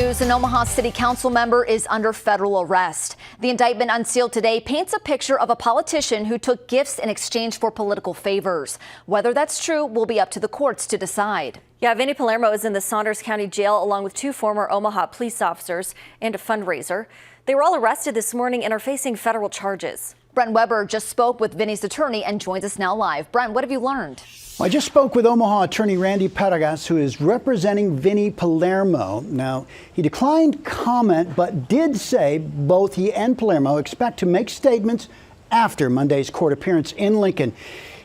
news, an Omaha City Council member is under federal arrest. The indictment unsealed today paints a picture of a politician who took gifts in exchange for political favors. Whether that's true will be up to the courts to decide. Yeah, Vinny Palermo is in the Saunders County Jail along with 2 former Omaha police officers and a fundraiser. They were all arrested this morning and are facing federal charges. Brent Weber just spoke with Vinny's attorney and joins us now live. Brent, what have you learned? I just spoke with Omaha attorney Randy Paragas, who is representing Vinny Palermo. Now, he declined comment, but did say both he and Palermo expect to make statements after Monday's court appearance in Lincoln.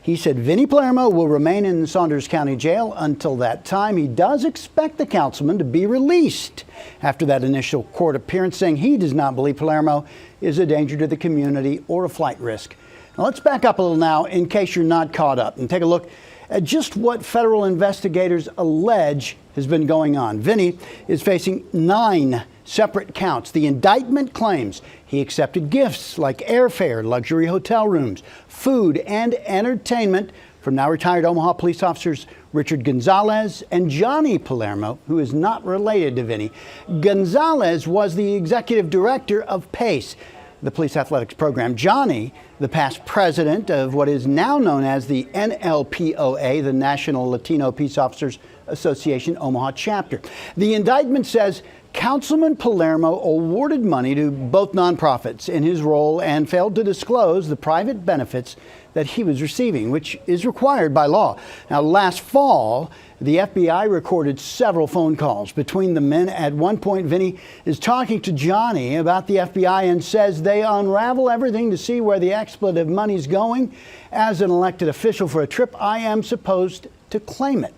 He said Vinny Palermo will remain in Saunders County Jail until that time. He does expect the councilman to be released after that initial court appearance, saying he does not believe Palermo is a danger to the community or a flight risk. Now, let's back up a little now in case you're not caught up and take a look at just what federal investigators allege has been going on. Vinny is facing 9 separate counts. The indictment claims he accepted gifts like airfare, luxury hotel rooms, food, and entertainment from now retired Omaha police officers Richard Gonzalez and Johnny Palermo, who is not related to Vinny. Gonzalez was the executive director of PACE, the police athletics program. Johnny, the past president of what is now known as the NLPOA, the National Latino Peace Officers Association Omaha chapter. The indictment says Councilman Palermo awarded money to both nonprofits in his role and failed to disclose the private benefits that he was receiving, which is required by law. Now, last fall, the FBI recorded several phone calls between the men. At one point, Vinny is talking to Johnny about the FBI and says they unravel everything to see where the expletive money's going. As an elected official for a trip, I am supposed to claim it.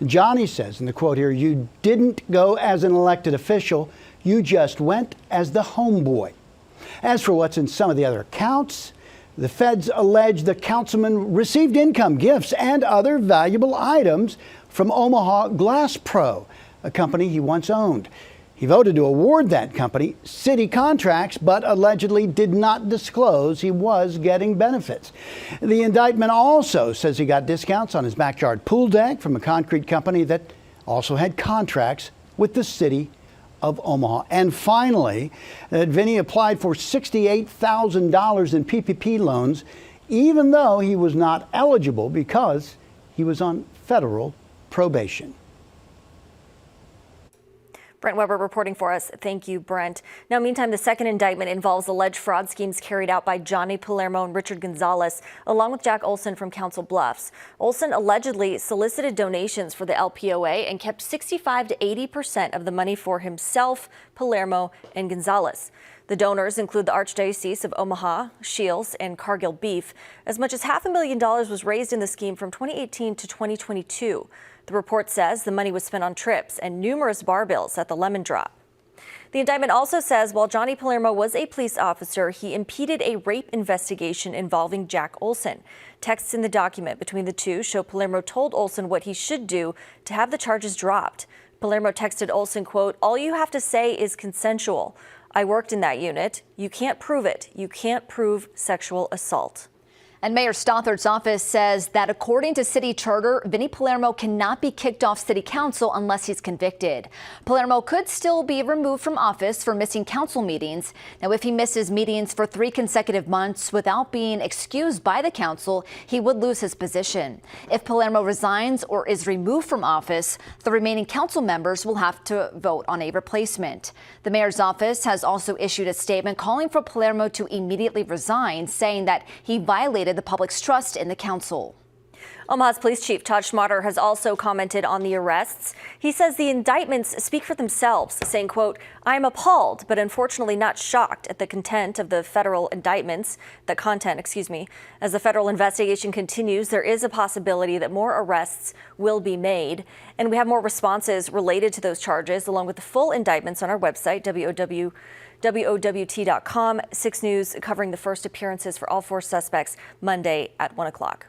Johnny says in the quote here, "You didn't go as an elected official, you just went as the homeboy." As for what's in some of the other accounts, the feds allege the councilman received income, gifts, and other valuable items from Omaha Glass Pro, a company he once owned. He voted to award that company city contracts, but allegedly did not disclose he was getting benefits. The indictment also says he got discounts on his backyard pool deck from a concrete company that also had contracts with the city of Omaha. And finally, Vinny applied for $68,000 in PPP loans, even though he was not eligible because he was on federal probation. Brent Weber reporting for us. Thank you, Brent. Now, meantime, the second indictment involves alleged fraud schemes carried out by Johnny Palermo and Richard Gonzalez, along with Jack Olson from Council Bluffs. Olson allegedly solicited donations for the LPOA and kept 65 to 80% of the money for himself, Palermo, and Gonzalez. The donors include the Archdiocese of Omaha, Shields, and Cargill Beef. As much as $500,000 was raised in the scheme from 2018 to 2022. The report says the money was spent on trips and numerous bar bills at the Lemon Drop. The indictment also says while Johnny Palermo was a police officer, he impeded a rape investigation involving Jack Olson. Texts in the document between the two show Palermo told Olson what he should do to have the charges dropped. Palermo texted Olson, quote, "All you have to say is consensual. I worked in that unit. You can't prove it. You can't prove sexual assault." And Mayor Stothard's office says that according to city charter, Vinny Palermo cannot be kicked off city council unless he's convicted. Palermo could still be removed from office for missing council meetings. Now, if he misses meetings for 3 consecutive months without being excused by the council, he would lose his position. If Palermo resigns or is removed from office, the remaining council members will have to vote on a replacement. The mayor's office has also issued a statement calling for Palermo to immediately resign, saying that he violated the public's trust in the council. Omaha's Police Chief Todd Schmatter has also commented on the arrests. He says the indictments speak for themselves, saying, quote, "I am appalled, but unfortunately not shocked at the content of the federal indictments, As the federal investigation continues, there is a possibility that more arrests will be made. And we have more responses related to those charges, along with the full indictments on our website, WOWT.com. 6 News covering the first appearances for all 4 suspects Monday at 1 o'clock.